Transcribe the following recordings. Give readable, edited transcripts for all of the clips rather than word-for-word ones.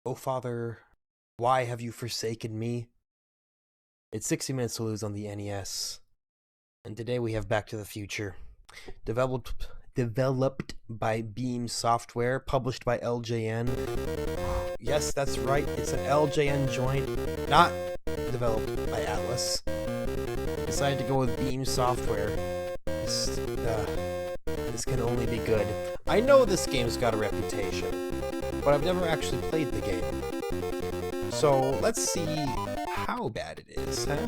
Oh, Father, why have you forsaken me? It's 60 Minutes to Lose on the NES. And today we have Back to the Future. Developed by Beam Software, published by LJN. Yes, that's right, it's an LJN joint, not developed by Atlas. Decided to go with Beam Software. This can only be good. I know this game's got a reputation, but I've never actually played the game. So let's see how bad it is, huh?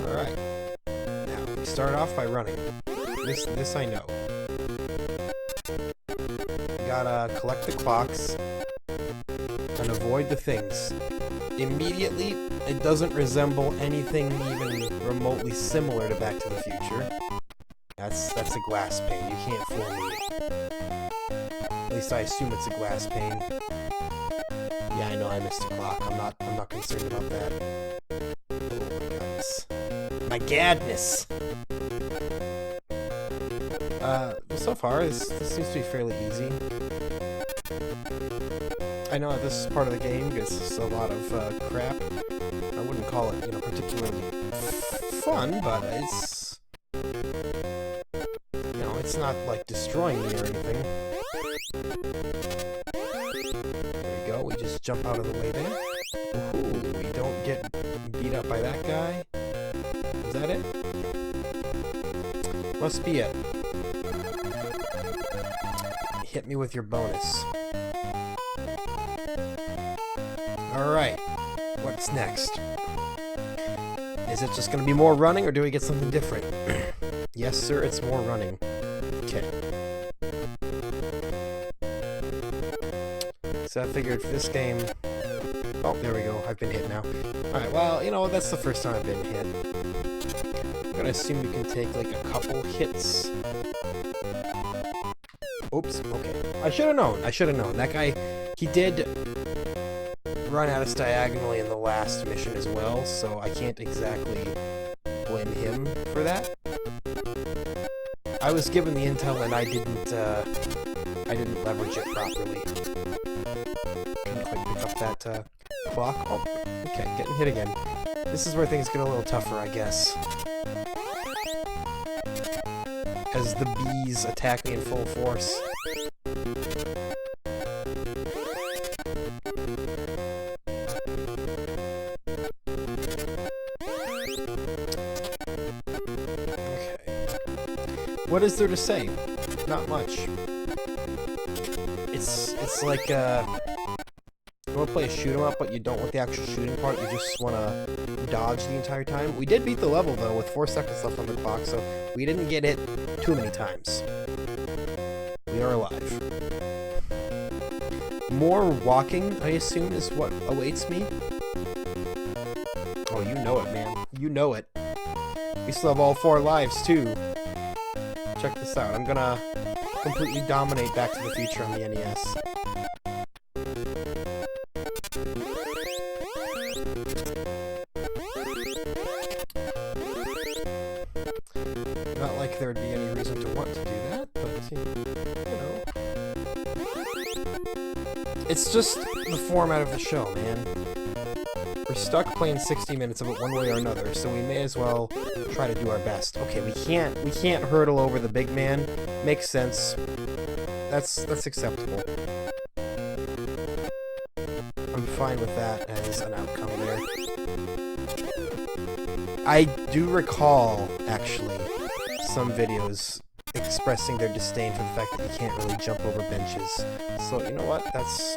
Alright. Now, we start off by running. This I know. You gotta collect the clocks and avoid the things. Immediately, it doesn't resemble anything even remotely similar to Back to the Future. That's a glass pane. You can't fool me. At least I assume it's a glass pane. Yeah, I know I missed a clock. I'm not concerned about that. Oh my goodness. My gadness! So far, this seems to be fairly easy. I know this part of the game gets a lot of crap. I wouldn't call it, particularly fun, but it's... it's not, like, destroying me or anything. There we go, we just jump out of the way there. Ooh, we don't get beat up by that guy. Is that it? Must be it. Hit me with your bonus. Alright, what's next? Is it just gonna be more running, or do we get something different? Yes, sir, it's more running. Okay. So I figured for this game... Oh, there we go, I've been hit now. Alright, well, that's the first time I've been hit. I'm gonna assume you can take, like, a couple hits. Oops, okay. I should've known. That guy, he did run at us diagonally in the last mission as well, so I can't exactly blame him for that. I was given the intel and I didn't leverage it properly. Couldn't quite pick up that clock. Oh, okay, getting hit again. This is where things get a little tougher, I guess. As the bees attack me in full force. What is there to say? Not much. It's like, you want to play a shoot 'em up, but you don't want the actual shooting part, you just want to dodge the entire time. We did beat the level, though, with 4 seconds left on the clock, so we didn't get hit too many times. We are alive. More walking, I assume, is what awaits me. Oh, you know it, man. You know it. We still have all 4 lives, too. Check this out. I'm gonna completely dominate Back to the Future on the NES. Not like there would be any reason to want to do that, but, It's just the format of the show, man. We're stuck playing 60 minutes of it one way or another, so we may as well try to do our best. Okay, we can't hurdle over the big man. Makes sense. That's acceptable. I'm fine with that as an outcome there. I do recall, actually, some videos expressing their disdain for the fact that you can't really jump over benches. So, you know what? That's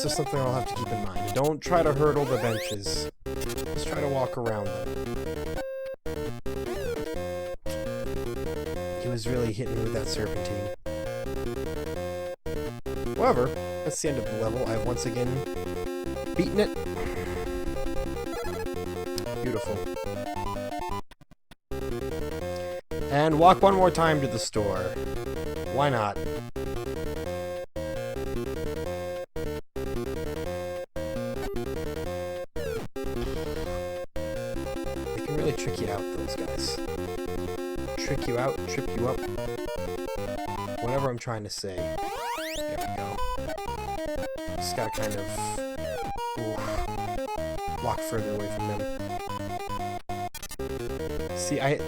just something I'll have to keep in mind. Don't try to hurdle the benches. Just try to walk around them. He was really hitting me with that serpentine. However, that's the end of the level. I've once again beaten it. Beautiful. And walk one more time to the store. Why not? Really trick you out, those guys. Trick you out, trip you up. Whatever I'm trying to say. There we go. Just gotta kind of walk further away from them. See, I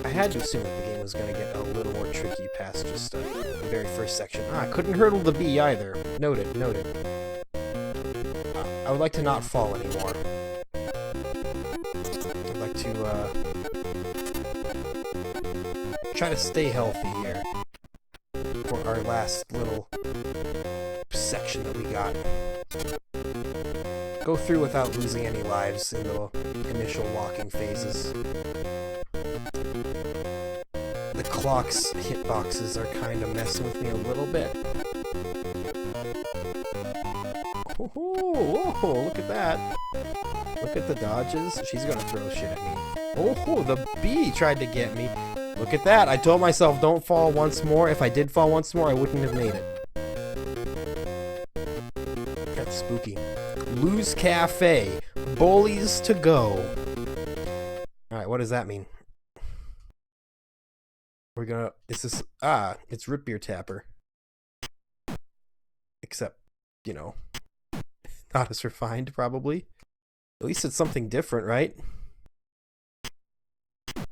had to assume that the game was gonna get a little more tricky past just the very first section. Ah, I couldn't hurdle the bee either. Noted, noted. I would like to not fall anymore. I'd like to try to stay healthy here for our last little section that we got. Go through without losing any lives in the initial walking phases. The clock's hitboxes are kind of messing with me a little bit. Oh, look at that. Look at the dodges. She's gonna throw shit at me. Oh, the bee tried to get me. Look at that. I told myself don't fall once more. If I did fall once more, I wouldn't have made it. That's spooky. Lou's Cafe. Bullies to go. Alright, what does that mean? We're gonna... It's this... Ah, it's Root Beer Tapper. Except, you know... Not as refined, probably. At least it's something different, right?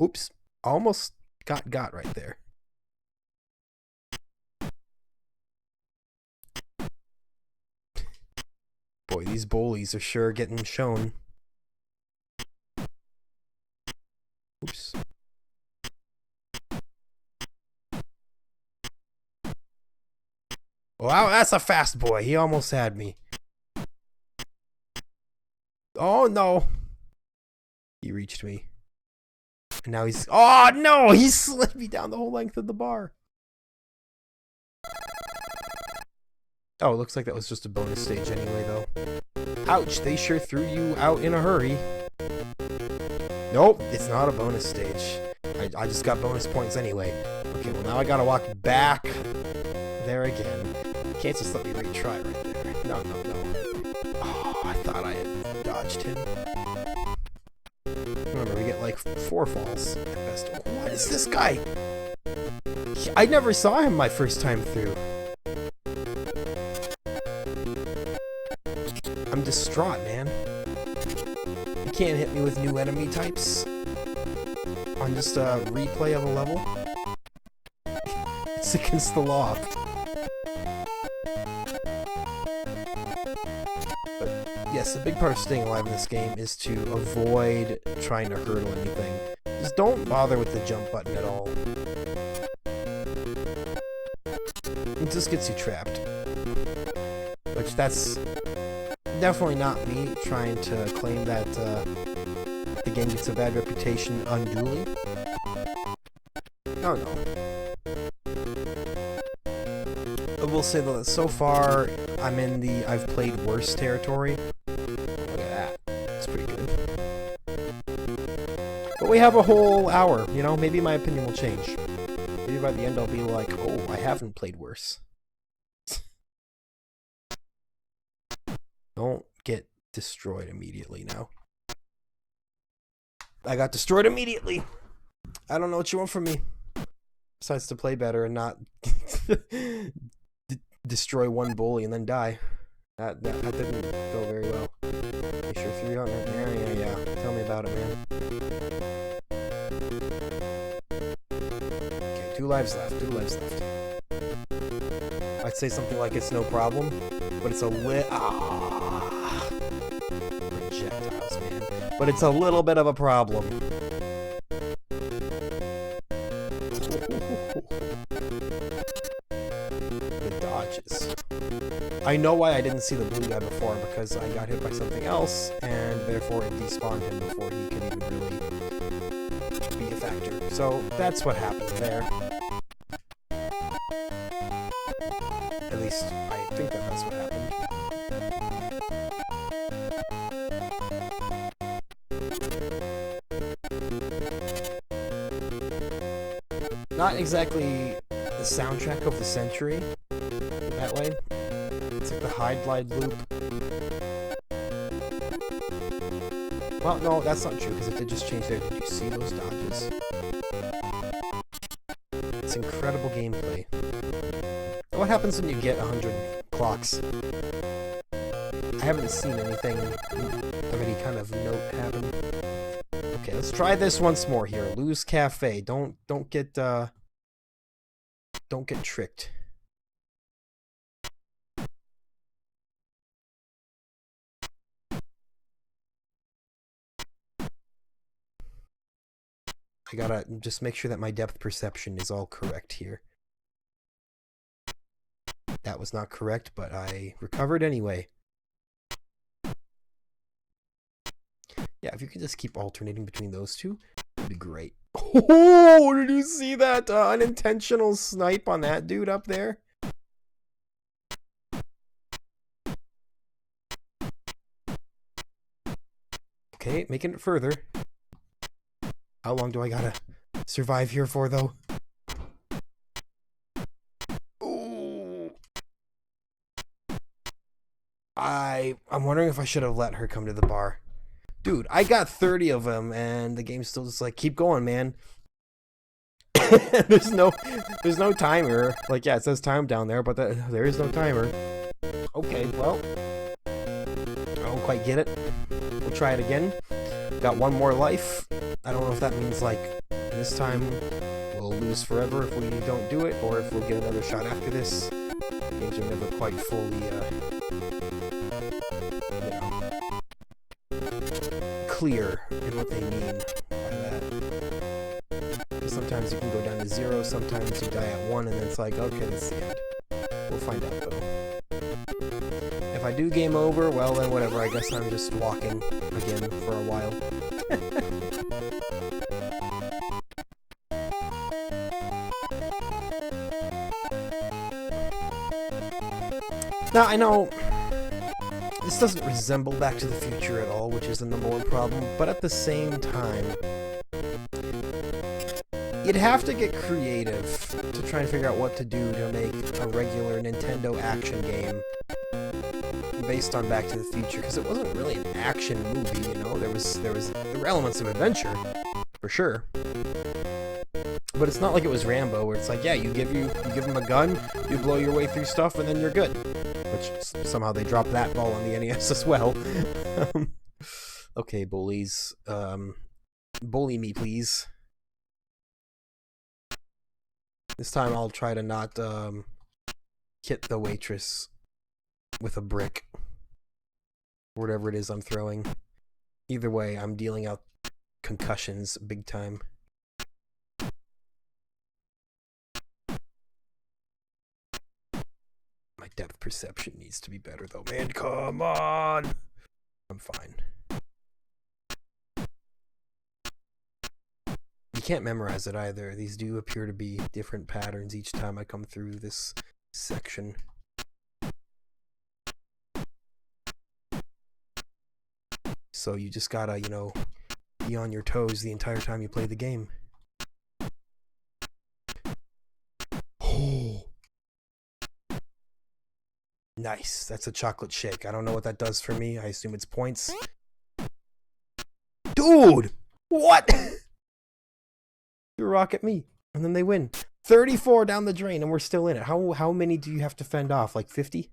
Oops. Almost got right there. Boy, these bullies are sure getting shown. Oops. Wow, that's a fast boy. He almost had me. Oh, no. He reached me. And now he's... Oh, no! He slid me down the whole length of the bar. Oh, it looks like that was just a bonus stage anyway, though. Ouch, they sure threw you out in a hurry. Nope, it's not a bonus stage. I just got bonus points anyway. Okay, well now I gotta walk back there again. Can't just let me retry right there. No. Oh, I thought I had dodged him. Remember, we get like 4 falls at best. Oh, what is this guy? I never saw him my first time through. I'm distraught, man. You can't hit me with new enemy types on just a replay of a level. It's against the law. But yes, a big part of staying alive in this game is to avoid trying to hurdle anything. Just don't bother with the jump button at all. It just gets you trapped. Which that's definitely not me trying to claim that the game gets a bad reputation unduly. No. I will say that so far I'm in the I've played worse territory. Look at that. It's pretty good. But we have a whole hour, you know, maybe my opinion will change. Maybe by the end I'll be like, oh, I haven't played worse. Don't get destroyed immediately now. I got destroyed immediately. I don't know what you want from me. Besides to play better and not destroy one bully and then die. That didn't go very well. You sure 300? Yeah. Tell me about it, man. Okay, 2 lives left. I'd say something like it's no problem, but it's a projectiles, man. But it's a little bit of a problem. The dodges. I know why I didn't see the blue guy before, because I got hit by something else, and therefore it despawned him before he could even really be a factor. So that's what happened there. At least I think that's what happened. Not exactly the soundtrack of the century, that way. It's like the hide glide loop. Well, no, that's not true, because it did just change there. Did you see those dodges? It's incredible gameplay. Oh what happens when you get 100 clocks? I haven't seen anything of any kind of note happen. Okay, let's try this once more here. Lose cafe. Don't get tricked. I gotta just make sure that my depth perception is all correct here. That was not correct, but I recovered anyway. Yeah, if you could just keep alternating between those two, it'd be great. Oh, did you see that unintentional snipe on that dude up there? Okay, making it further. How long do I gotta survive here for, though? Ooh. I'm wondering if I should have let her come to the bar. Dude, I got 30 of them, and the game's still just like, keep going, man. there's no timer. Like, yeah, it says time down there, but there is no timer. Okay, well, I don't quite get it. We'll try it again. Got one more life. I don't know if that means, like, this time we'll lose forever if we don't do it, or if we'll get another shot after this. Games are never quite fully, clear in what they mean by that. Because sometimes you can go down to 0, sometimes you die at 1, and then it's like, okay, that's the end. We'll find out, though. If I do game over, well, then whatever. I guess I'm just walking again for a while. Now, I know this doesn't resemble Back to the Future at all, which is the #1 problem, but at the same time, you'd have to get creative to try and figure out what to do to make a regular Nintendo action game based on Back to the Future, because it wasn't really an action movie, you know. There were elements of adventure, for sure. But it's not like it was Rambo, where it's like, yeah, you give him a gun, you blow your way through stuff, and then you're good. Which, somehow they dropped that ball on the NES as well. Okay, bullies. Bully me, please. This time I'll try to not, hit the waitress with a brick. Whatever it is I'm throwing. Either way, I'm dealing out concussions big time. My depth perception needs to be better, though, man. Come on! I'm fine. You can't memorize it either. These do appear to be different patterns each time I come through this section. So you just gotta, you know, be on your toes the entire time you play the game. Oh! Nice. That's a chocolate shake. I don't know what that does for me. I assume it's points. Dude! What? You rock at me. And then they win. 34 down the drain and we're still in it. How many do you have to fend off? Like 50?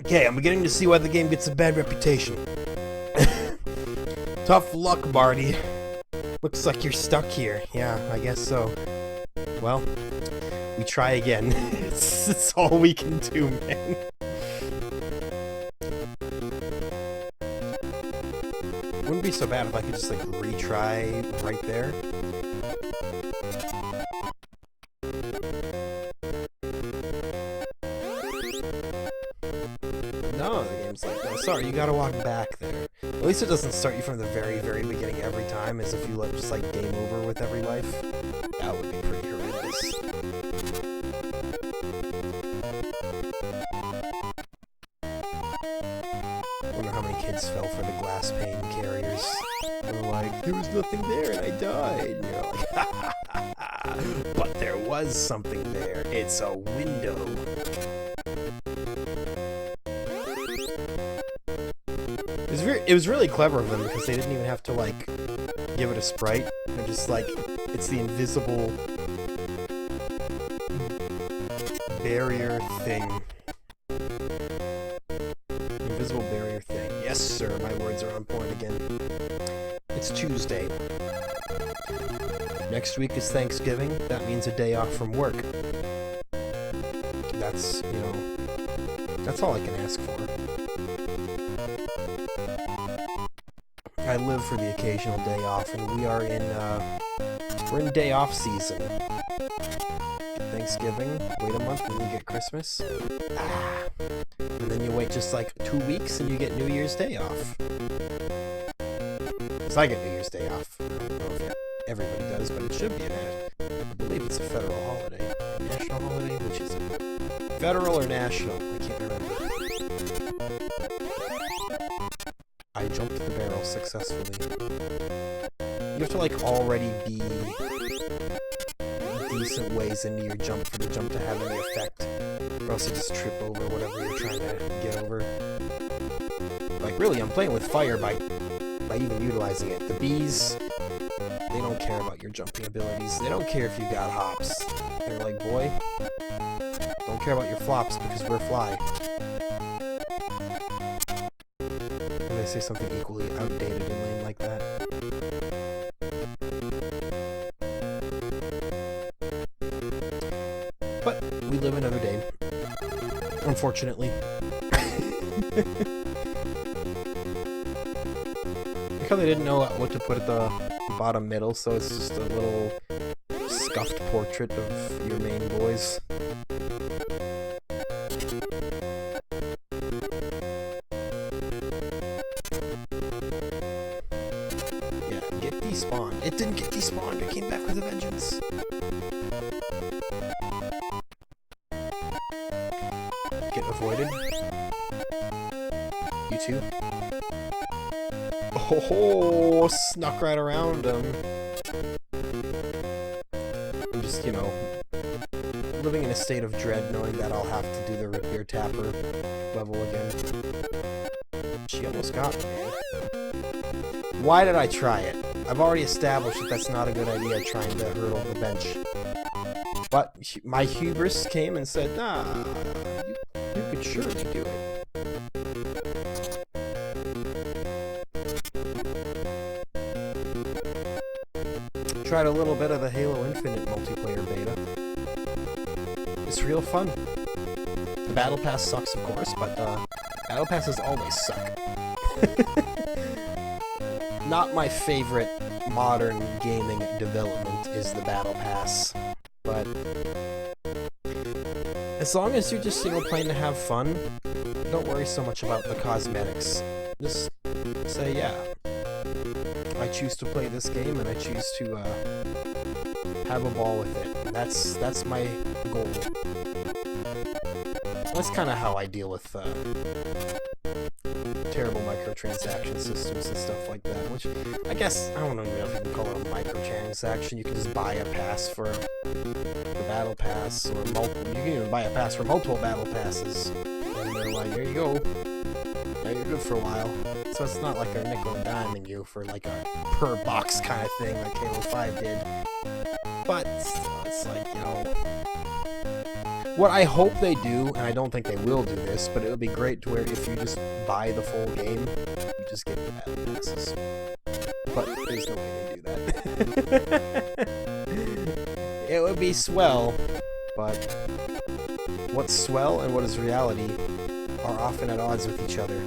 Okay, I'm beginning to see why the game gets a bad reputation. Tough luck, Marty. Looks like you're stuck here. Yeah, I guess so. Well, we try again. It's all we can do, man. Wouldn't be so bad if I could just, like, retry right there. No, the game's like, no, sorry, you gotta walk back there. At least it doesn't start you from the very, very beginning every time, as if you let just, like, game over with every life. That would be pretty horrendous. I wonder how many kids fell for the glass pane carriers. They were like, there was nothing there and I died. And you're like, ha ha ha ha. But there was something there. It's a window. It It was really clever of them because they didn't even have to, like, give it a sprite. They're just like, it's the invisible barrier thing. Invisible barrier thing. Yes, sir, my words are on point again. It's Tuesday. Next week is Thanksgiving. That means a day off from work. That's, you know, that's all I can ask for. I live for the occasional day off, and we are in, we're in day off season. Get Thanksgiving, wait a month, and you get Christmas. And then you wait just like 2 weeks, and you get New Year's Day off. Because I get New Year's Day off. I don't know if everybody does, but it should be I believe it's a federal holiday. A national holiday? Which is it? Federal or national? I can't remember. I jumped the barrel successfully. You have to, like, already be decent ways into your jump for the jump to have any effect. Or else you just trip over whatever you're trying to get over. Like, really, I'm playing with fire by even utilizing it. The bees, they don't care about your jumping abilities. They don't care if you got hops. They're like, boy, don't care about your flops because we're fly. And they say something equally outdated and lame like that. But we live another day. Unfortunately. Like how they didn't know what to put at the bottom middle, so it's just a little scuffed portrait of your main boys. Yeah, get despawned. It didn't get despawned, it came back with a vengeance. Get avoided. You too. Oh, snuck right around him. I'm just, you know, living in a state of dread knowing that I'll have to do the Rip Your Tapper level again. She almost got me. Why did I try it? I've already established that that's not a good idea trying to hurdle the bench. But my hubris came and said, nah, you could surely do it. Tried a little bit of the Halo Infinite multiplayer beta. It's real fun. The Battle Pass sucks, of course, but Battle Passes always suck. Not my favorite modern gaming development is the Battle Pass, but as long as you're just, you know, playing to have fun, don't worry so much about the cosmetics. Just say, yeah, I choose to play this game and I choose to have a ball with it. And that's my goal. That's kind of how I deal with terrible microtransaction systems and stuff like that, which I guess, I don't know if you can call it a microtransaction. You can just buy a pass for the Battle Pass, or multiple. You can even buy a pass for multiple Battle Passes. And they're like, there you go. Now you're good for a while. So it's not like they're nickel and diming you for like a per box kind of thing like Halo 5 did. But it's like, you know, what I hope they do, and I don't think they will do this, but it would be great to where if you just buy the full game, you just get the Battle Passes. But there's no way they do that. It would be swell, but what's swell and what is reality are often at odds with each other.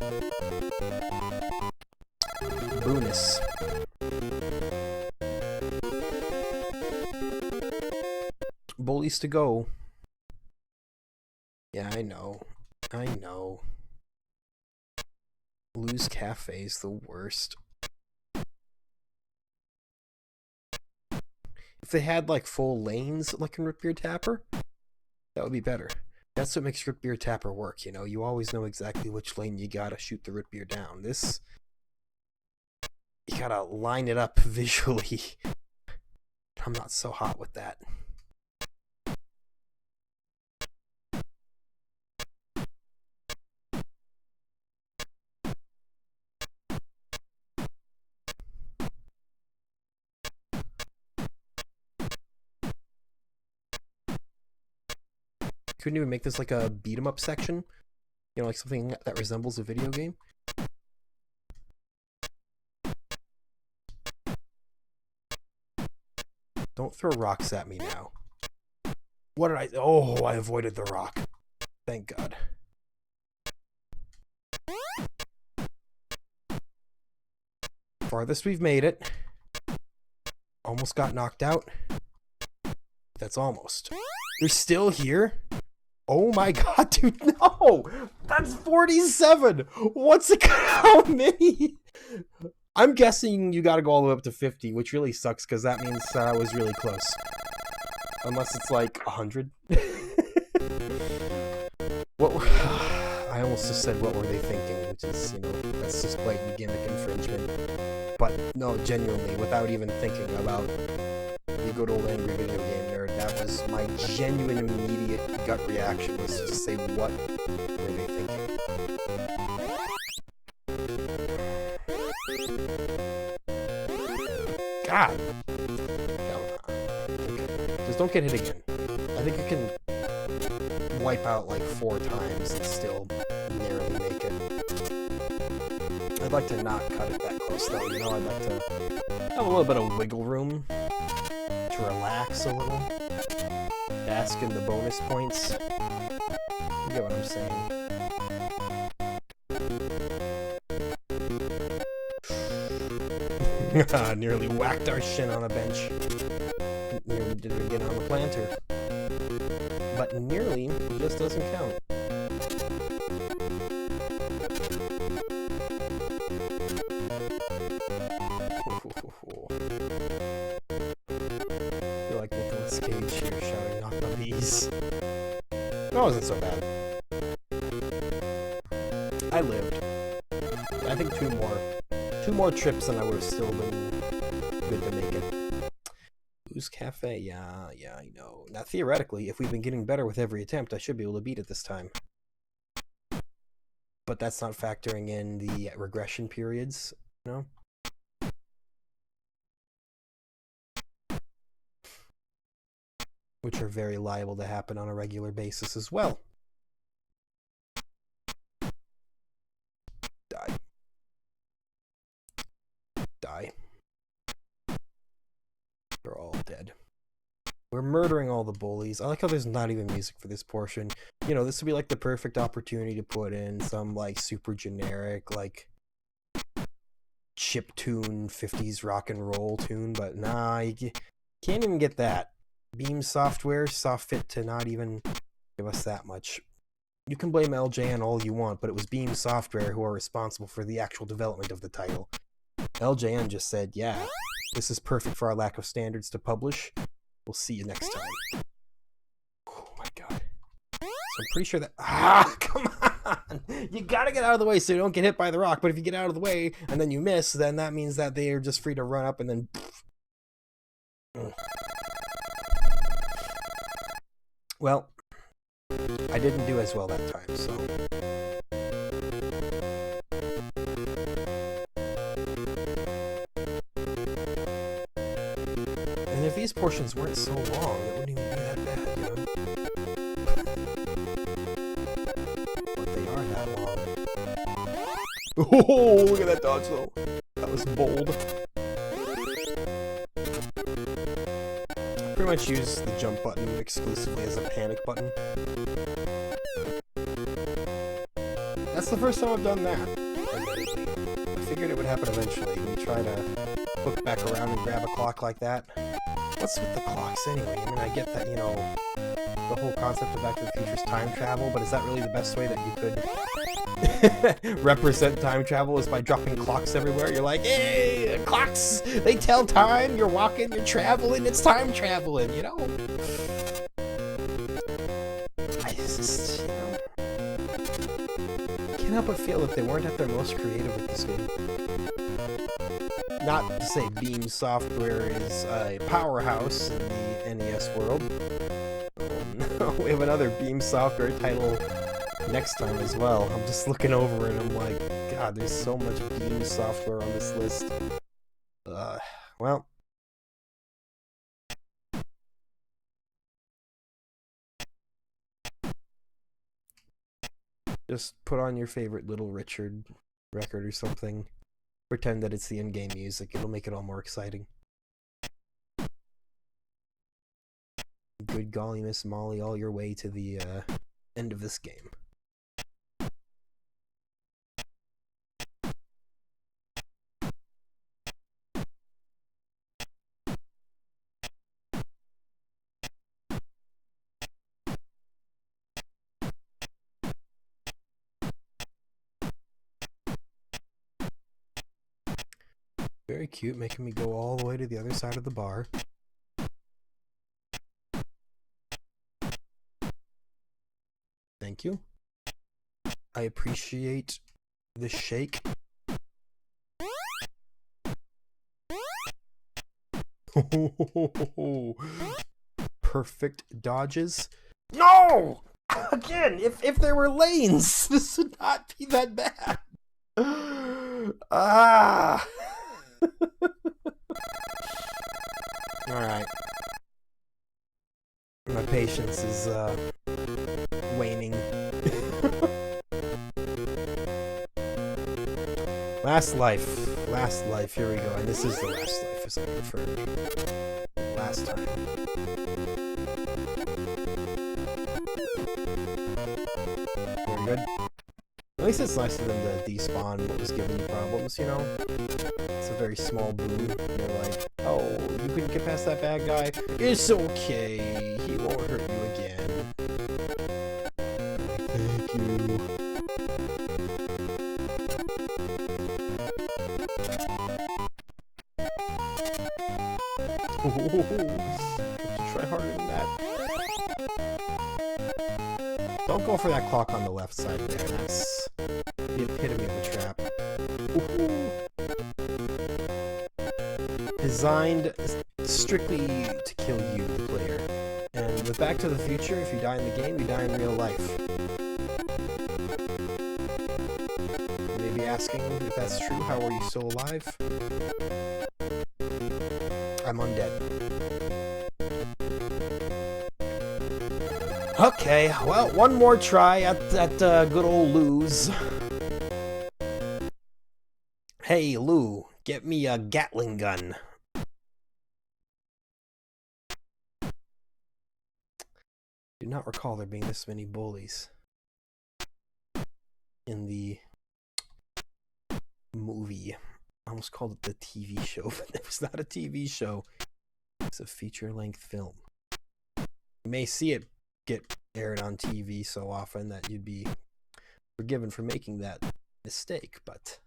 Bonus. Bullies to go. Yeah, I know. I know. Lose Cafe's the worst. If they had, like, full lanes like in Rip Your Tapper, that would be better. That's what makes Rip Your Tapper work, you know? You always know exactly which lane you gotta shoot the Rip Your down. This, you gotta line it up visually. I'm not so hot with that. Couldn't even make this like a beat 'em up section? You know, like something that resembles a video game? Don't throw rocks at me now. What did I... Oh, I avoided the rock. Thank God. Farthest we've made it. Almost got knocked out. That's almost. You're still here? Oh my God, dude, no! That's 47! What's it? How many? I'm guessing you gotta go all the way up to 50, which really sucks because that means I was really close. Unless it's like 100. What were... I almost just said what were they thinking, which is, you know, that's just blatant gimmick infringement. But no, genuinely, without even thinking about the good old angry video game nerd, that was my genuine immediate gut reaction, was to say what were they thinking. God! Just don't get hit again. I think you can wipe out like 4 times and still narrowly make it. I'd like to not cut it that close though, you know, I'd like to have a little bit of wiggle room to relax a little. Bask in the bonus points. You get what I'm saying. Nearly whacked our shin on a bench. Nearly did it again on the planter. But nearly just doesn't count. You're like Nicolas Cage here shouting knock the bees. That wasn't so bad. I lived. I think 2 more trips and I would have still been good to make it. Booze Cafe, yeah, I know. Now, theoretically, if we've been getting better with every attempt, I should be able to beat it this time. But that's not factoring in the regression periods, you know? Which are very liable to happen on a regular basis as well. Die. They're all dead. We're murdering all the bullies. I like how there's not even music for this portion. You know, this would be like the perfect opportunity to put in some like super generic like chiptune 50s rock and roll tune, but nah, you can't even get that. Beam Software saw fit to not even give us that much. You can blame LJN all you want, but it was Beam Software who are responsible for the actual development of the title. LJN just said, yeah, this is perfect for our lack of standards to publish. We'll see you next time. Oh my God. So I'm pretty sure that... Ah, come on! You gotta get out of the way so you don't get hit by the rock, but if you get out of the way and then you miss, then that means that they are just free to run up and then... Well, I didn't do as well that time, so... And if these portions weren't so long, it wouldn't even be that bad, you know? But they are that long. Oh, look at that dodge, though. That was bold. Pretty much use the jump button exclusively as a panic button. That's the first time I've done that, admittedly. I figured it would happen eventually when you try to hook back around and grab a clock like that. What's with the clocks anyway? I mean, I get that, you know, the whole concept of Back to the Future's time travel, but is that really the best way that you could represent time travel, is by dropping clocks everywhere? You're like, hey, clocks! They tell time! You're walking, you're traveling, it's time traveling, you know? I just, you know... can't help but feel that they weren't at their most creative with this game. Not to say Beam Software is a powerhouse in the NES world. Oh no, we have another Beam Software title next time as well. I'm just looking over and I'm like, God, there's so much Beam Software on this list. Well. Just put on your favorite Little Richard record or something. Pretend that it's the in-game music. It'll make it all more exciting. Good golly, Miss Molly, all your way to the end of this game. Very cute, making me go all the way to the other side of the bar. Thank you. I appreciate the shake. Perfect dodges. No! Again, if there were lanes, this would not be that bad. Ah! Alright. My patience is, waning. Last life, here we go, and this is the last life, as I referred last time. Very good. At least it's nice of them to despawn what was giving you problems, you know? It's a very small boon. You're like, oh, you couldn't get past that bad guy? It's okay, he won't hurt you again. Thank you. Try harder than that. Don't go for that clock on the left side there. That's the epitome of a trap. Designed strictly to kill you, the player. And with Back to the Future, if you die in the game, you die in real life. You may be asking if that's true. How are you still alive? I'm undead. Okay, well, one more try at good old Lou's. Hey, Lou, get me a Gatling gun. Do not recall there being this many bullies in the movie. I almost called it the TV show, but it was not a TV show. It's a feature-length film. You may see it get aired on TV so often that you'd be forgiven for making that mistake, but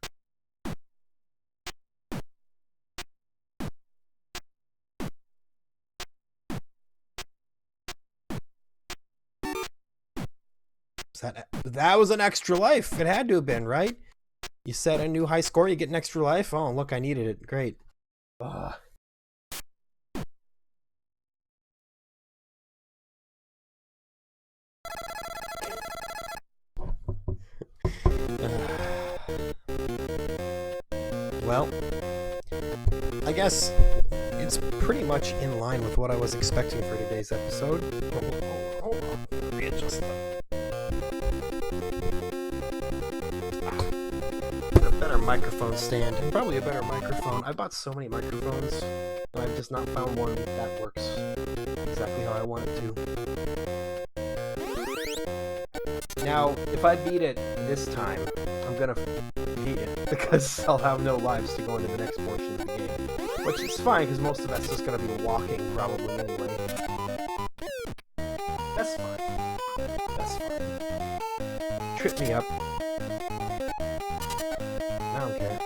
that was an extra life. It had to have been, right? You set a new high score, you get an extra life. Oh, look, I needed it. Great. Ugh. Well, I guess it's pretty much in line with what I was expecting for today's episode. Hold on. Readjust that. A better microphone stand. Probably a better microphone. I bought so many microphones, and I've just not found one that works exactly how I want it to. Now, if I beat it this time, I'm gonna hate it, because I'll have no lives to go into the next portion of the game. Which is fine, because most of that's just gonna be walking, probably, anyway. That's fine. That's fine. Trip me up. I don't care.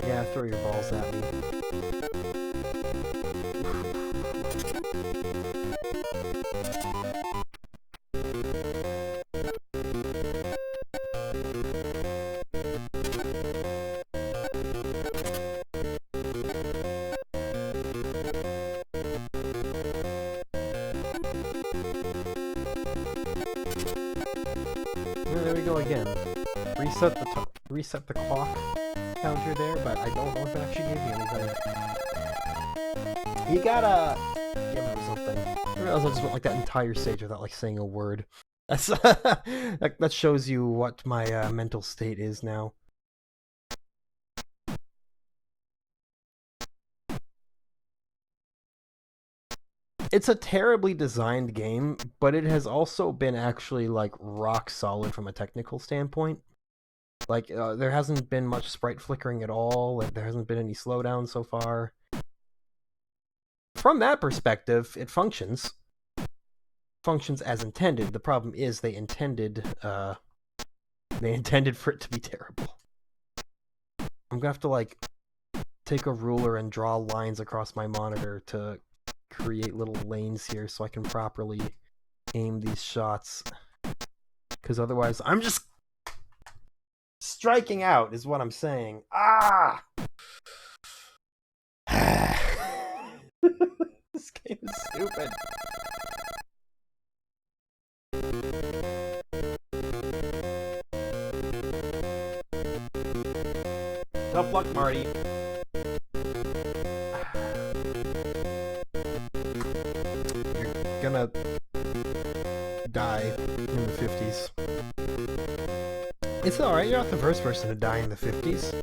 Yeah, throw your balls at me. There we go again. reset the clock counter there, but I don't know if it actually gave me anything. You gotta give him something. I realize I just went like that entire stage without like saying a word. That's that shows you what my mental state is now. It's a terribly designed game, but it has also been actually like rock solid from a technical standpoint. Like there hasn't been much sprite flickering at all. Like, there hasn't been any slowdown so far. From that perspective, it functions. Functions as intended. The problem is they intended for it to be terrible. I'm gonna have to like take a ruler and draw lines across my monitor to create little lanes here so I can properly aim these shots. Because otherwise, I'm just striking out, is what I'm saying. Ah! This game is stupid. Tough luck, Marty. You're gonna die in the 50s. It's alright, you're not the first person to die in the 50s.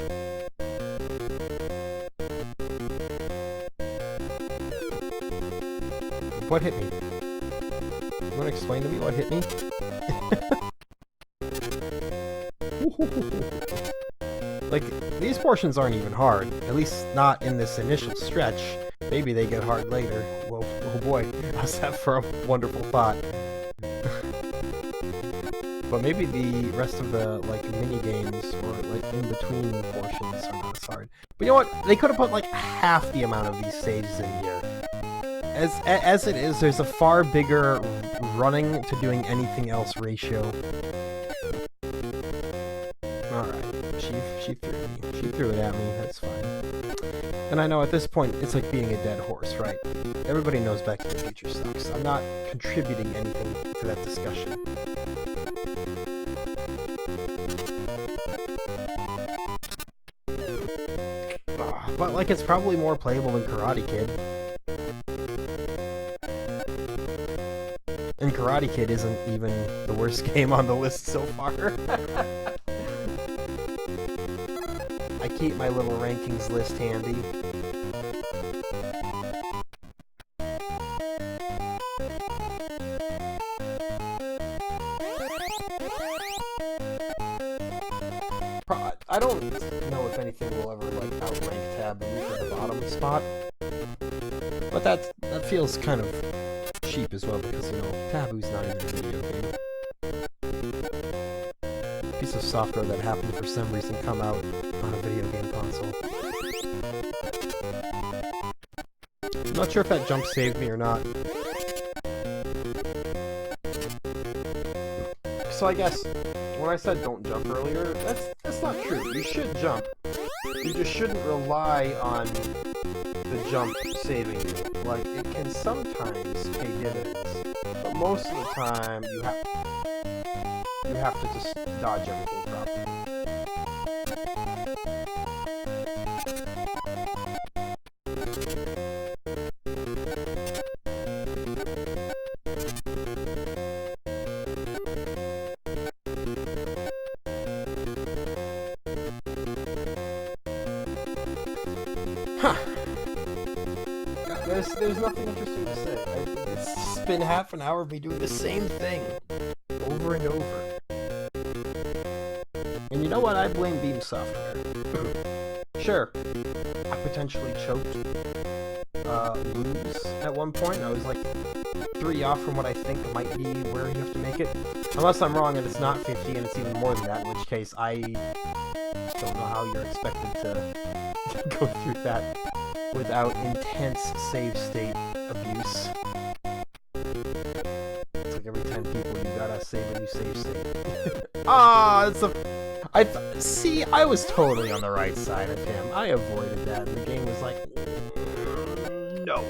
What hit me? You wanna explain to me what hit me? Like, these portions aren't even hard. At least not in this initial stretch. Maybe they get hard later. Well, oh boy, how's that for a wonderful thought? But maybe the rest of the, like, mini-games or, like, in-between portions are not as hard. But you know what? They could have put, like, half the amount of these stages in here. As it is, there's a far bigger running to doing anything else ratio. Alright, she threw me. She threw it at me, that's fine. And I know at this point, it's like beating a dead horse, right? Everybody knows Back to the Future sucks. I'm not contributing anything to that discussion. But, like, it's probably more playable than Karate Kid. And Karate Kid isn't even the worst game on the list so far. I keep my little rankings list handy. I don't know if anything will ever like outrank Taboo for the bottom spot, but that feels kind of cheap as well because, you know, Taboo's not even a video game. Piece of software that happened for some reason come out on a video game console. I'm not sure if that jump saved me or not. So I guess when I said don't jump earlier, that's not true. You should jump. You just shouldn't rely on the jump saving you. Like, it can sometimes pay dividends, but most of the time you have to just dodge everything properly. There's nothing interesting to say. It's just been half an hour of me doing the same thing over and over. And you know what? I blame Beam Software. Sure, I potentially choked lose at one point. I was like 3 off from what I think might be where you have to make it. Unless I'm wrong and it's not 50 and it's even more than that, in which case I don't know how you're expected to go through that without intense save state abuse. It's like every 10 people you gotta save a new save state. Ah, it's a... See, I was totally on the right side of him. I avoided that, and the game was like... No.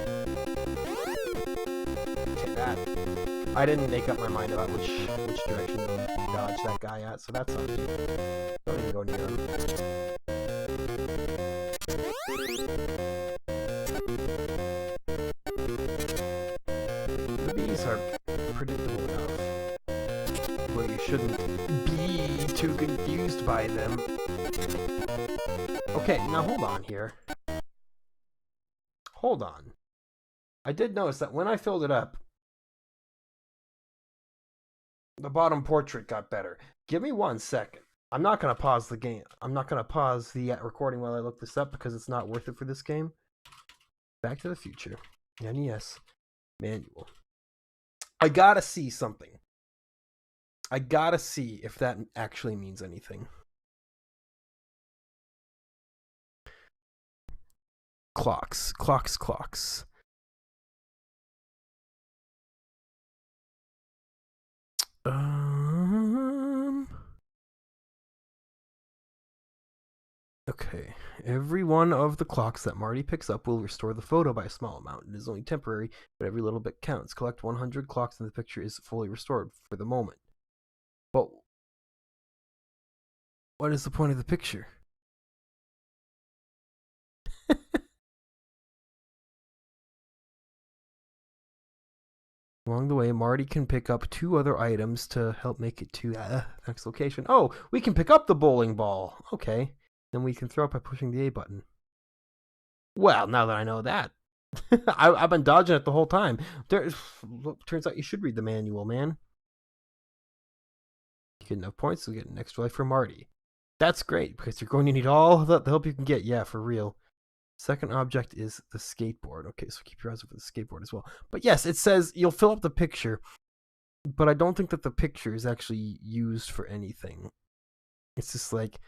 Okay, that... I didn't make up my mind about which direction to dodge that guy at, so that's up to you. Don't even go near them. The bees are predictable enough where you shouldn't be too confused by them. Okay, now hold on here. Hold on. I did notice that when I filled it up, the bottom portrait got better. Give me 1 second. I'm not going to pause the game. I'm not going to pause the recording while I look this up because it's not worth it for this game. Back to the Future. NES manual. I gotta see something. I gotta see if that actually means anything. Clocks. Okay. Every one of the clocks that Marty picks up will restore the photo by a small amount. It is only temporary, but every little bit counts. Collect 100 clocks and the picture is fully restored for the moment. But what is the point of the picture? Along the way, Marty can pick up 2 other items to help make it to the next location. Oh, we can pick up the bowling ball. Okay. Then we can throw it by pushing the A button. Well, now that I know that. I've been dodging it the whole time. Turns out you should read the manual, man. You get enough points to get an extra life for Marty. That's great, because you're going to need all the help you can get. Yeah, for real. Second object is the skateboard. Okay, so keep your eyes open for the skateboard as well. But yes, it says you'll fill up the picture, but I don't think that the picture is actually used for anything. It's just like,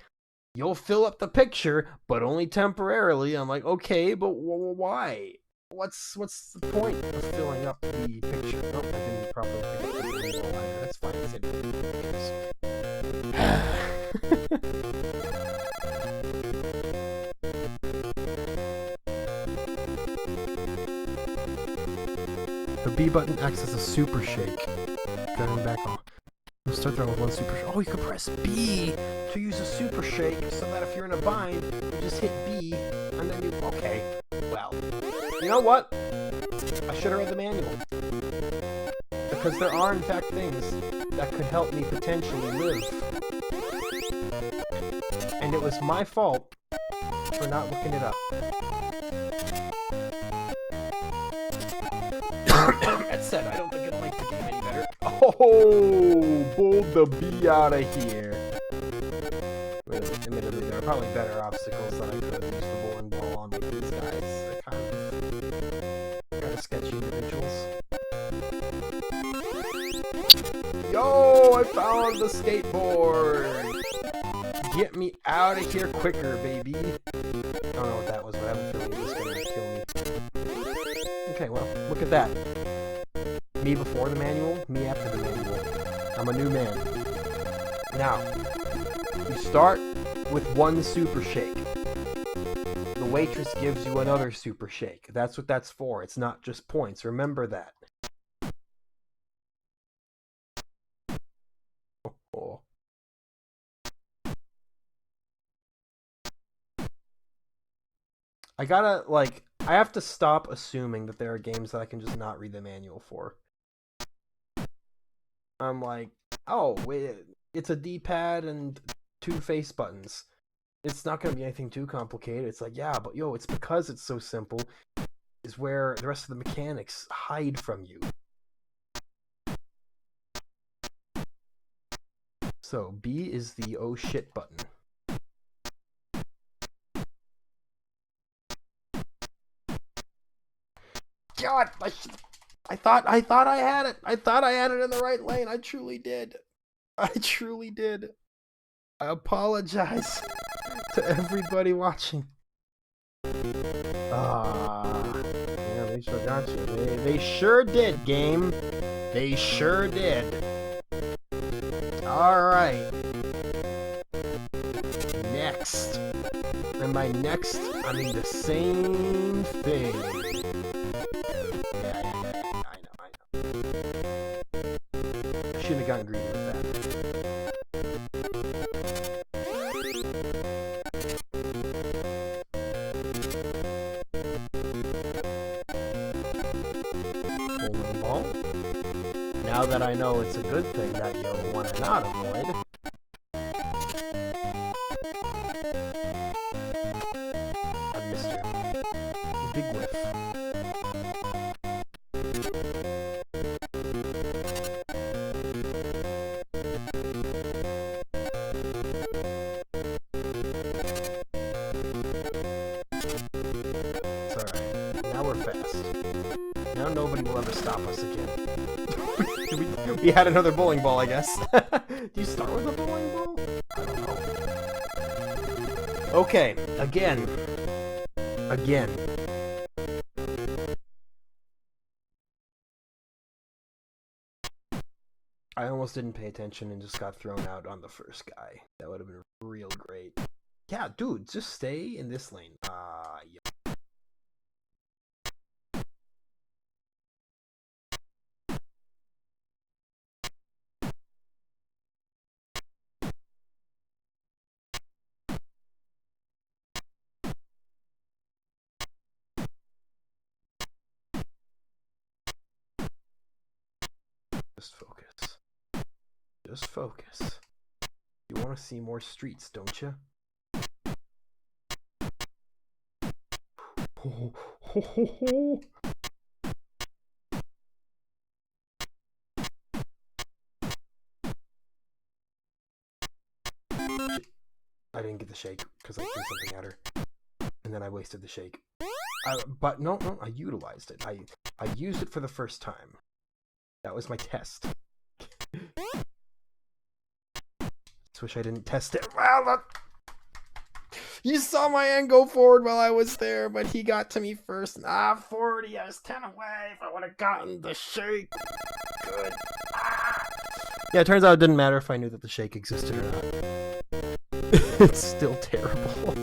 you'll fill up the picture, but only temporarily. I'm like, okay, but why? What's the point of filling up the picture? Oh, I didn't properly pick up the manual either. That's fine. The B button acts as a super shake. Going back on. We'll start there with 1 super shake. Oh, you can press B to use a super shake so that if you're in a bind, you just hit B and then you. Okay. Well, you know what? I should have read the manual. Because there are, in fact, things that could help me potentially live. And it was my fault for not looking it up. That said, I don't think it'll make the game any better. Oh, pulled the B out of here. Admittedly, there are probably better obstacles that I could use the bowling ball on with these guys. They're kind of sketchy individuals. Yo, I found the skateboard! Get me out of here quicker, baby. I don't know what that was, but I have a feeling it's gonna kill me. Okay, well, look at that. Me before the manual, me after the manual. I'm a new man. Now, you start with 1 super shake. The waitress gives you another super shake. That's what that's for. It's not just points. Remember that. Oh. I have to stop assuming that there are games that I can just not read the manual for. I'm like, oh, wait, it's a D-pad and 2 face buttons. It's not going to be anything too complicated. It's like, yeah, but yo, it's because it's so simple is where the rest of the mechanics hide from you. So, B is the oh shit button. God, I thought I had it. I thought I had it in the right lane. I truly did. I apologize to everybody watching. Yeah, they sure got you. They sure did, game. They sure did. Alright. Next. And by next, I mean the same thing. Yeah, I know. I shouldn't have gotten greedy with that. Well, now that I know it's a good thing that you want to not avoid, I missed her. Big whiff. It's alright. Now we're fast. Now nobody will ever stop us again. we had another bowling ball, I guess. Do you start with a bowling ball? I don't know. Okay, again. Again. I almost didn't pay attention and just got thrown out on the first guy. That would have been real great. Yeah, dude, just stay in this lane. Yeah. Just focus. Just focus. You want to see more streets, don't you? I didn't get the shake because I threw something at her, and then I wasted the shake. But no, I utilized it. I used it for the first time. That was my test. Just wish I didn't test it. Well, you saw my end go forward while I was there, but he got to me first. 40. I was 10 away. If I would have gotten the shake. Good. Yeah, it turns out it didn't matter if I knew that the shake existed or not. It's still terrible.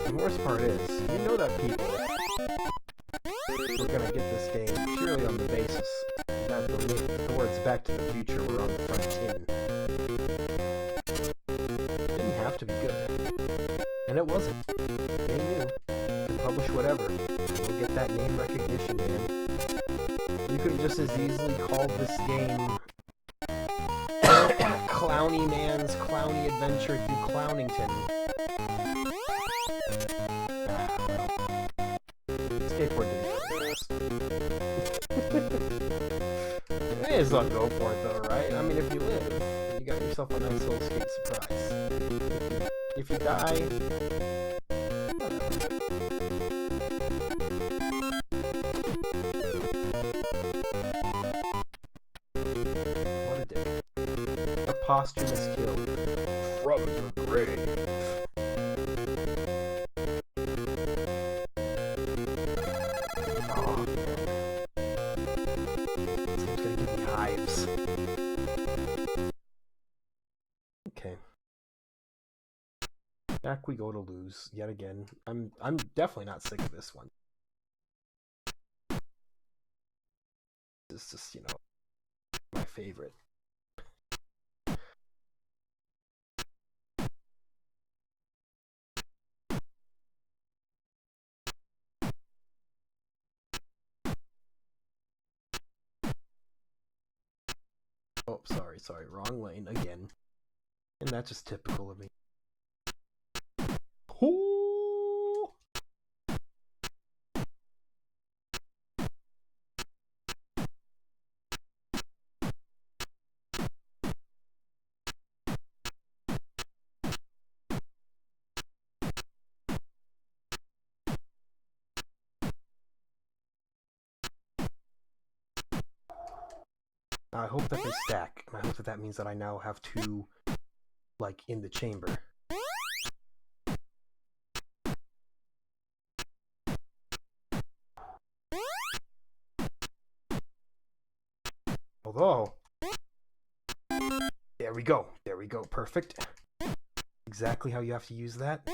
The worst part is, you know that people were gonna get this game purely on the basis that the words Back to the Future were on the front tin. It didn't have to be good. And it wasn't. They knew. To publish whatever. We'll get that name recognition, man. You could have just as easily called this game Clowny Man's Clowny Adventure Through Clownington. Skateboard didn't go fast. You may as well go for it though, right? I mean, if you live, you got yourself a nice little skate surprise. If you die, what a dick. A posthumous kill from your grave. Oh, it's gonna give me hives. Okay. Back we go to lose yet again. I'm definitely not sick of this one. It's just, you know, my favorite. Oh, sorry, wrong lane again. And that's just typical of me. Ooh. I hope that they stack, and I hope that that means that I now have two, like, in the chamber. Although, there we go, perfect. Exactly how you have to use that.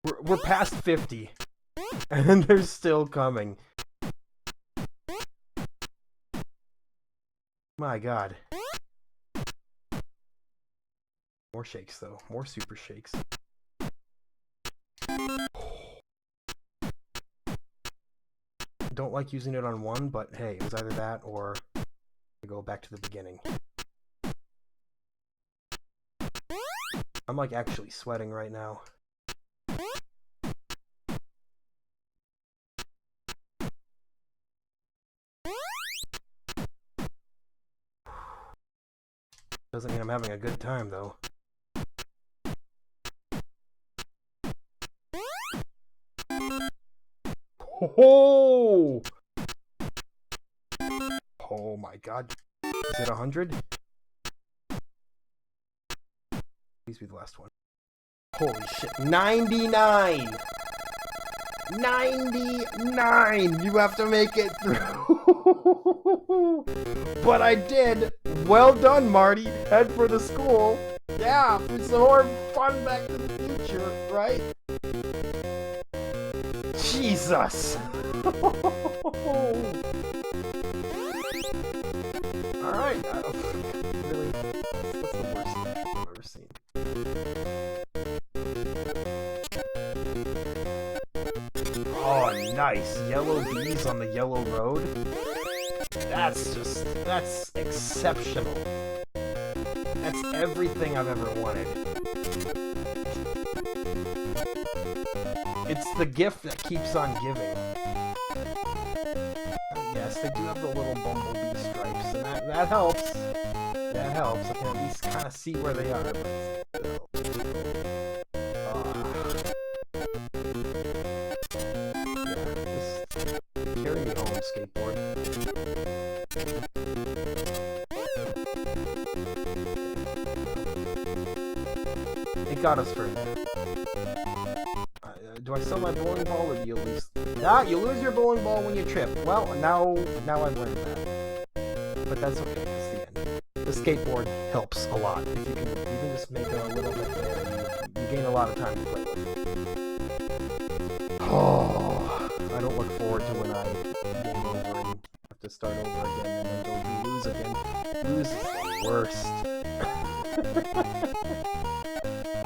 We're past 50, and they're still coming. My God. More shakes, though. More super shakes. Don't like using it on one, but hey, it was either that or I go back to the beginning. I'm like actually sweating right now. Doesn't mean I'm having a good time, though. Oh! Oh my God. Is it 100? Please be the last one. Holy shit. 99! 99! You have to make it through! But I did! Well done, Marty! Head for the school! Yeah, for some more fun Back to the Future, right? Jesus! Alright, really, that's the worst thing I've ever seen. Oh, nice. Yellow bees on the yellow road. That's exceptional. That's everything I've ever wanted. It's the gift that keeps on giving. Yes, they do have the little bumblebee stripes, and that helps. That helps. I can at least kind of see where they are, but still. Carry me home, skateboard. It got us further. Do I sell my bowling ball, or do you lose? Ah, you lose your bowling ball when you trip. Well, now I've learned that. But that's okay. That's the end. The skateboard helps a lot. If you can even just make it a little bit there, you gain a lot of time to play with. Oh, I don't look forward to when I game over and have to start over again and then go lose again. Lose is the worst.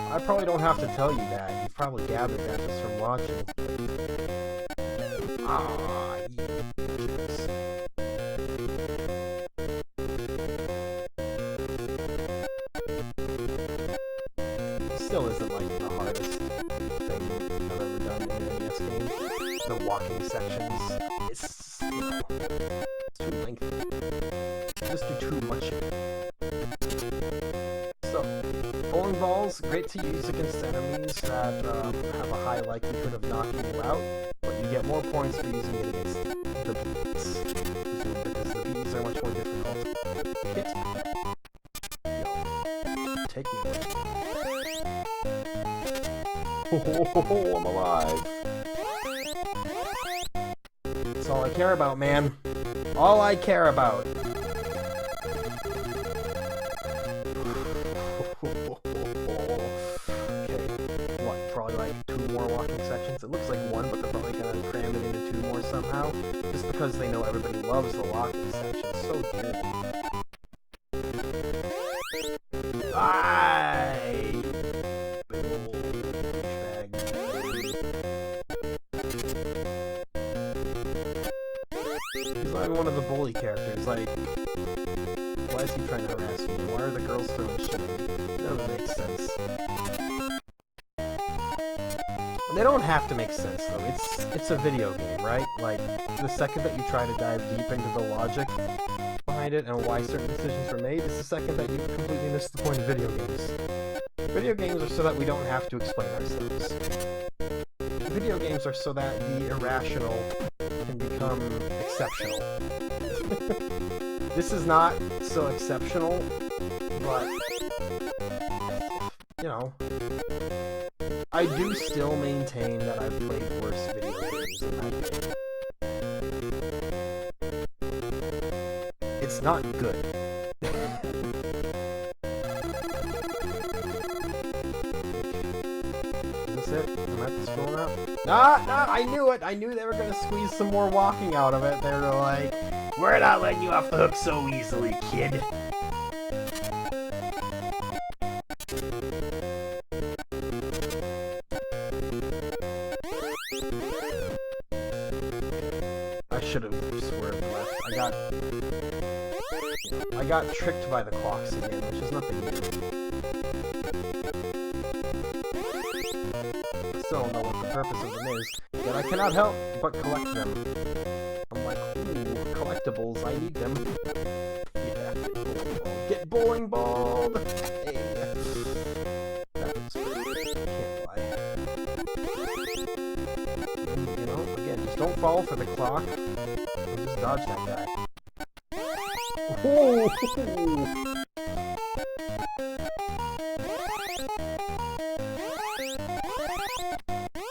I probably don't have to tell you that. You've probably gathered that just from watching. Ah, yes. Still isn't like the hardest thing I've ever done in an NES game. The walking sections, it's, you know, it's too lengthy. Just do too much of it. So, bowling balls, great to use against enemies that have a high likelihood of knocking you out, but you get more points for using it against the bees, because the bees are much more difficult to hit. Take me away. Oh, I'm alive. That's all I care about, man. All I care about. It looks like one, but they're probably gonna cram it into two more somehow, just because they know everybody loves the locking section so dearly. Bye! Big ol' douchebag. He's not even one of the bully characters. Like, why is he trying to harass me? Why are the girls throwing shit at me? That doesn't make sense. They don't have to make sense, though. It's a video game, right? Like, the second that you try to dive deep into the logic behind it and why certain decisions were made, is the second that you completely miss the point of video games. Video games are so that we don't have to explain ourselves. Video games are so that the irrational can become exceptional. This is not so exceptional, but, you know, I do still maintain that I've played worse video games than that game. It's not good. Is this it? Am I at the school now? Nah, I knew it! I knew they were gonna squeeze some more walking out of it. They were like, We're not letting you off the hook so easily, kid. I should have swerved left. I got tricked by the clocks again, which is nothing new. I still don't know what the purpose of them is, yet I cannot help but collect them. I'm like, ooh, collectibles, I need them. Yeah, get bowling balled! Hey. That was pretty, can't lie. You know, again, just don't fall for the clock, and just dodge that guy. Oh!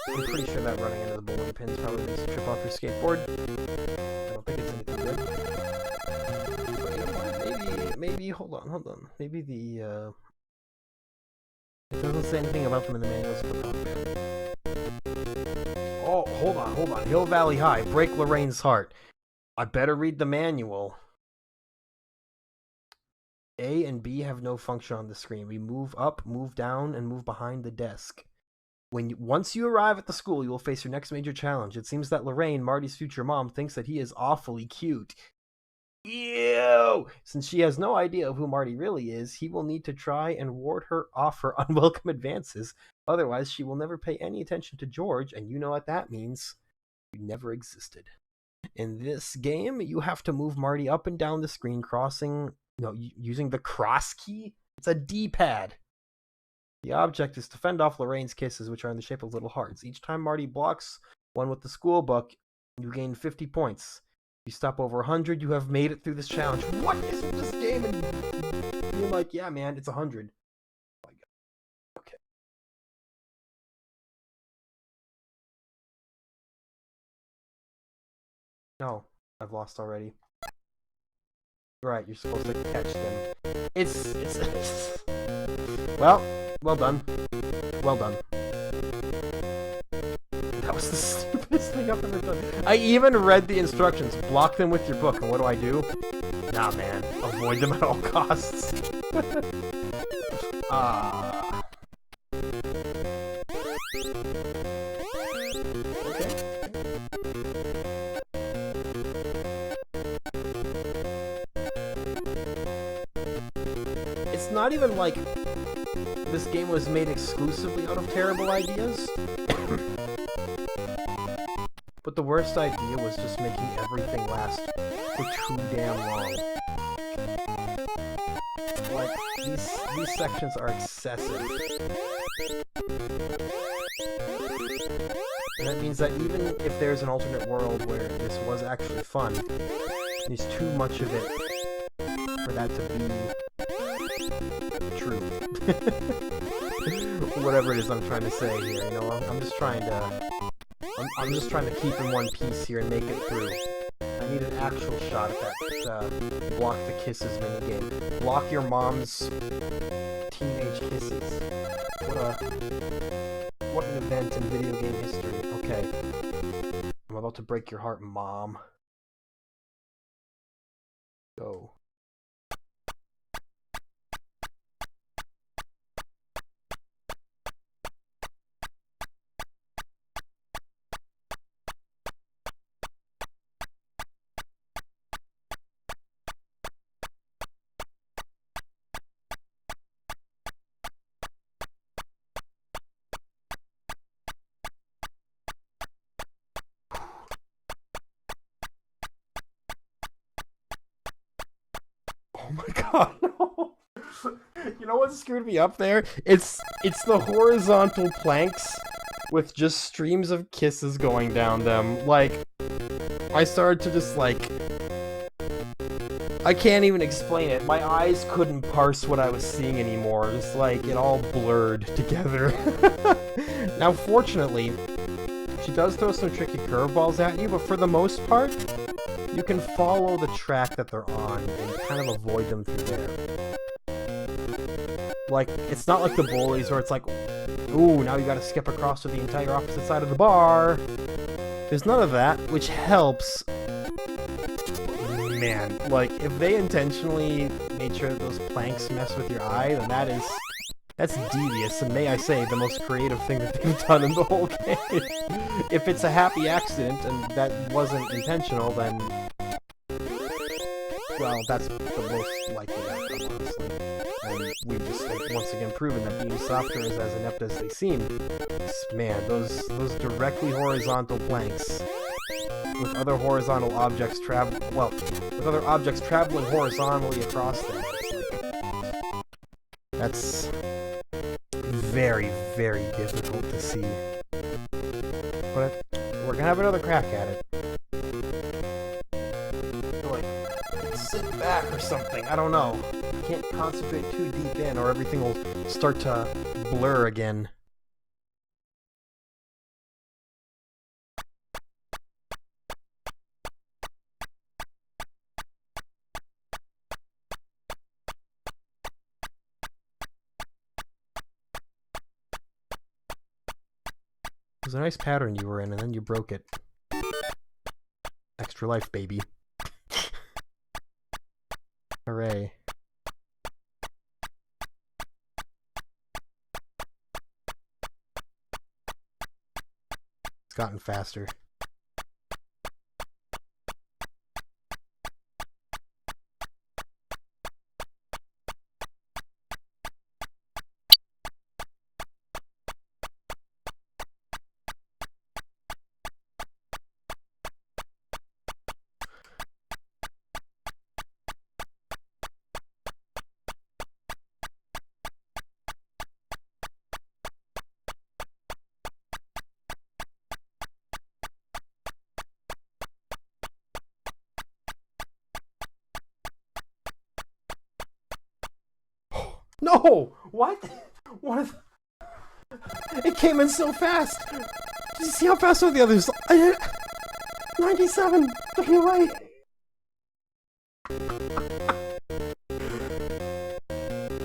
I'm pretty sure that running into the bowling pins probably makes you trip off your skateboard. I don't think it's anything good. But you know what? Maybe, hold on. Maybe the, it doesn't say anything about them in the manuals for the Punk Band. Oh, hold on. Hill Valley High, break Lorraine's heart. I better read the manual. A and B have no function on the screen. We move up, move down, and move behind the desk. Once you arrive at the school, you will face your next major challenge. It seems that Lorraine, Marty's future mom, thinks that he is awfully cute. Ew! Since she has no idea of who Marty really is, he will need to try and ward her off her unwelcome advances. Otherwise, she will never pay any attention to George, and you know what that means. You never existed. In this game, you have to move Marty up and down the screen, using the cross key. It's a D-pad. The object is to fend off Lorraine's kisses, which are in the shape of little hearts. Each time Marty blocks one with the school book, you gain 50 points. If you stop over 100, you have made it through this challenge. What is this game? And you're like, yeah, man, it's 100. Oh my God. Okay. No, I've lost already. Right, you're supposed to catch them. It's well done. Well done. That was the stupidest thing I've ever done. I even read the instructions. Block them with your book, and what do? Nah, man. Avoid them at all costs. Okay. It's not even like this game was made exclusively out of terrible ideas. But the worst idea was just making everything last for too damn long. Like, these sections are excessive. And that means that even if there's an alternate world where this was actually fun, there's too much of it for that to be true. Whatever it is I'm trying to say here, you know, I'm just trying to keep in one piece here and make it through. I need an actual shot at that block the kisses minigame. Block your mom's teenage kisses. What an event in video game history. Okay. I'm about to break your heart, Mom. Go. Oh my God, no. You know what screwed me up there? It's the horizontal planks with just streams of kisses going down them. Like, I started to just like... I can't even explain it. My eyes couldn't parse what I was seeing anymore. Just like, it all blurred together. Now, fortunately, she does throw some tricky curveballs at you, but for the most part, you can follow the track that they're on and kind of avoid them through there. Like, it's not like the bullies where it's like, ooh, now you gotta skip across to the entire opposite side of the bar. There's none of that, which helps. Man, like, if they intentionally made sure that those planks mess with your eye, then that's devious, and may I say, the most creative thing that they've done in the whole game. If it's a happy accident, and that wasn't intentional, then... well, that's the most likely outcome, honestly. And we've just, once again, proven that being software is as inept as they seem. Man, those directly horizontal planks with other horizontal objects with other objects traveling horizontally across them. That's very, very difficult to see. But we're gonna have another crack at it. Like, sit back or something. I don't know. Can't concentrate too deep in, or everything will start to blur again. It was a nice pattern you were in, and then you broke it. Extra life, baby. Hooray. It's gotten faster. No! What? What? It came in so fast! Did you see how fast were the others? 97! Took me away!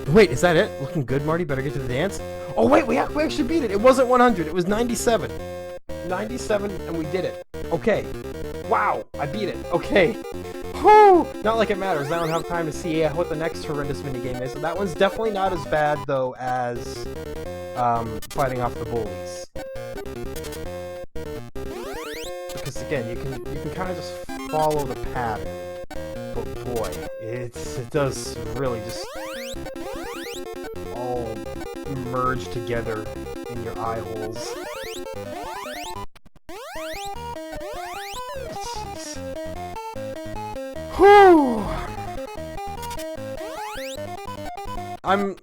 Wait, is that it? Looking good, Marty? Better get to the dance? Oh wait, we actually beat it! It wasn't 100, it was 97! 97, and we did it. Okay. Wow, I beat it. Okay. Whew! Not like it matters. I don't have time to see what the next horrendous minigame is. That one's definitely not as bad, though, as fighting off the bullies. Because again, you can kind of just follow the pattern. But boy, it does really just all merge together in your eye holes. Whew! I'm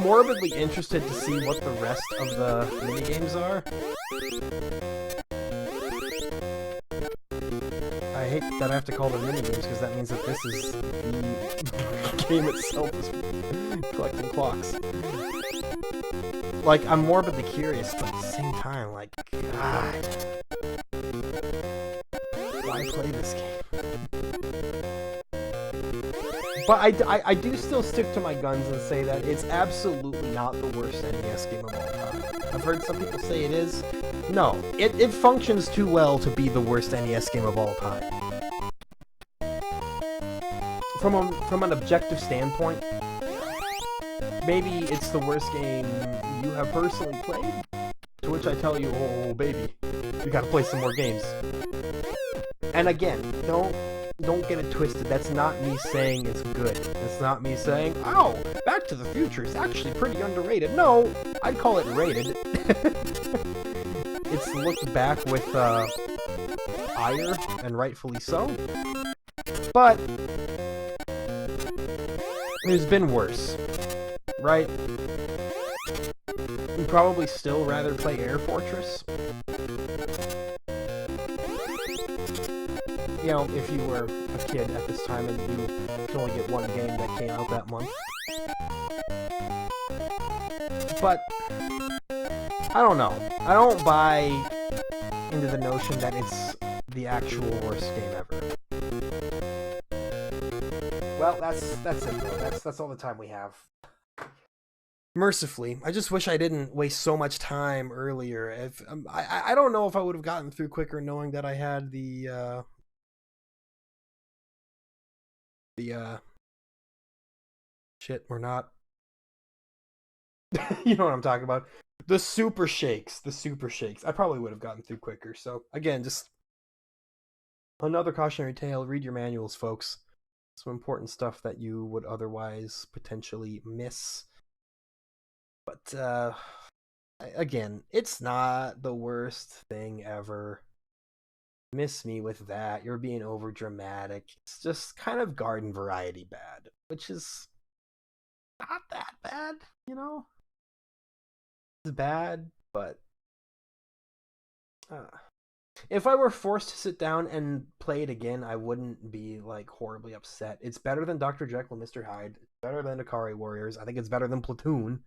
morbidly interested to see what the rest of the minigames are. I hate that I have to call them minigames because that means that this is the game itself is collecting clocks. Like, I'm morbidly curious, but at the same time, like, God, why play this game? But I do still stick to my guns and say that it's absolutely not the worst NES game of all time. I've heard some people say it is. No, it functions too well to be the worst NES game of all time. From an objective standpoint, maybe it's the worst game you have personally played. To which I tell you, oh baby, you gotta play some more games. And again, don't get it twisted. That's not me saying it's good. That's not me saying, oh, Back to the Future is actually pretty underrated. No, I'd call it rated. It's looked back with ire, and rightfully so. But there's been worse, right? You'd probably still rather play Air Fortress. You know, if you were a kid at this time and you could only get one game that came out that month. But, I don't know. I don't buy into the notion that it's the actual worst game ever. Well, that's it though. That's all the time we have. Mercifully, I just wish I didn't waste so much time earlier. If I don't know if I would have gotten through quicker knowing that I had the The shit, we're not. You know what I'm talking about. The super shakes. The super shakes. I probably would have gotten through quicker. So again, just another cautionary tale. Read your manuals, folks. Some important stuff that you would otherwise potentially miss. But again, it's not the worst thing ever. Miss me with that. You're being over dramatic. It's just kind of garden variety bad, which is not that bad, you know? It's bad, but uh, if I were forced to sit down and play it again, I wouldn't be like horribly upset. It's better than Dr. Jekyll and Mr. Hyde. It's better than Akari Warriors. I think it's better than Platoon.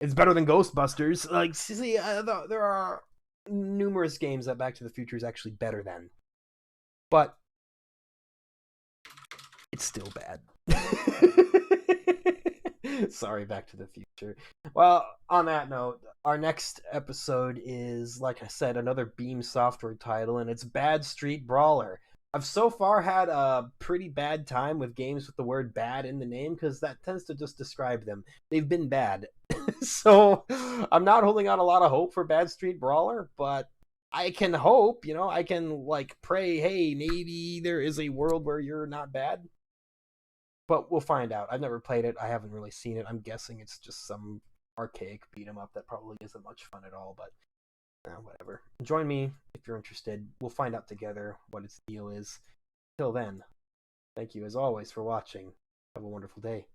It's better than Ghostbusters. Like, see, there are numerous games that Back to the Future is actually better than, but it's still bad. Sorry, Back to the Future. Well, on that note, our next episode is, like I said, another Beam Software title, and it's Bad Street Brawler. I've so far had a pretty bad time with games with the word bad in the name because that tends to just describe them. They've been bad. So I'm not holding out a lot of hope for Bad Street Brawler, but I can hope, I can like pray, hey, maybe there is a world where you're not bad. But we'll find out. I've never played it. I haven't really seen it. I'm guessing it's just some archaic beat 'em up that probably isn't much fun at all, but whatever. Join me if you're interested. We'll find out together what its deal is. Till then, thank you as always for watching. Have a wonderful day.